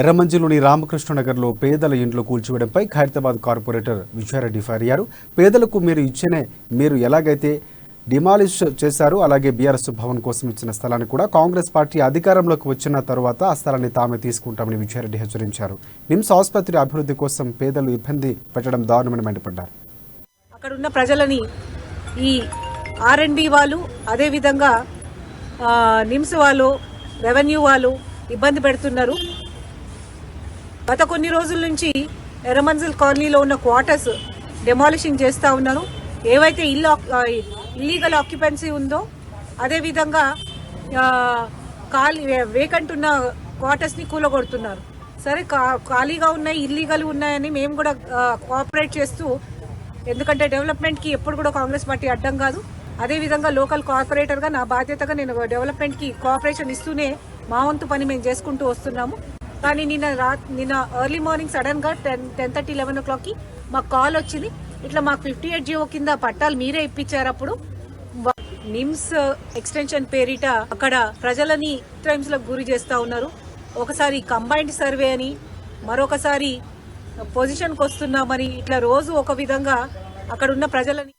ఎర్రమంజిలోని రామకృష్ణనగర్లో పేదల ఇండ్లు కూల్చివేయడంపై Khairatabad corporator Vijaya Reddy fire అయ్యారు. పేదలకు మీరు ఎలాగైతే డిమాలిష్ చేశారో అలాగే బీఆర్ఎస్ భవన్ కోసం ఇచ్చిన స్థలాన్ని కూడా కాంగ్రెస్ పార్టీ అధికారంలోకి వచ్చిన తర్వాత ఆ స్థలాన్ని తామే తీసుకుంటామని విజయారెడ్డి హెచ్చరించారు. నిమ్స్ ఆసుపత్రి అభివృద్ధి కోసం పేదలు ఇబ్బంది పెట్టడం దారుణమని మండిపడ్డారు. అక్కడ ఉన్న ప్రజలని ఈ ఆర్ఎండ్బి వాళ్ళు, అదేవిధంగా నిమ్స్ వాళ్ళు, రెవెన్యూ వాళ్ళు ఇబ్బంది పెడుతున్నారు. గత కొన్ని రోజుల నుంచి ఎర్రమంజిల్ కాలనీలో ఉన్న క్వార్టర్స్ డెమాలిషింగ్ చేస్తూ ఉన్నారు. ఏవైతే ఇల్లీగల్ ఆక్యుపెన్సీ ఉందో అదేవిధంగా వేకెంట్ ఉన్న క్వార్టర్స్ని కూలగొడుతున్నారు. సరే, ఖాళీగా ఉన్నాయి, ఇల్లీగల్ ఉన్నాయని మేము కూడా కోఆపరేట్ చేస్తూ, ఎందుకంటే డెవలప్మెంట్కి ఎప్పుడు కూడా కాంగ్రెస్ పార్టీ అడ్డం కాదు. అదేవిధంగా లోకల్ కార్పొరేటర్గా నా బాధ్యతగా నేను డెవలప్మెంట్కి కోఆపరేషన్ ఇస్తూనే మా వంతు పని మేము చేసుకుంటూ వస్తున్నాము. కానీ నిన్న ఎర్లీ మార్నింగ్ సడన్గా 10:30, 11 o'clockకి మాకు కాల్ వచ్చింది. ఇట్లా మాకు 58 GO కింద పట్టాలు మీరే ఇప్పించారు. అప్పుడు నిమ్స్ ఎక్స్టెన్షన్ పేరిట అక్కడ ప్రజలని క్రైమ్స్లకు గురి చేస్తూ ఉన్నారు. ఒకసారి కంబైన్డ్ సర్వే అని, మరొకసారి పొజిషన్కి వస్తున్నామని, ఇట్లా రోజు ఒక విధంగా అక్కడ ఉన్న ప్రజలని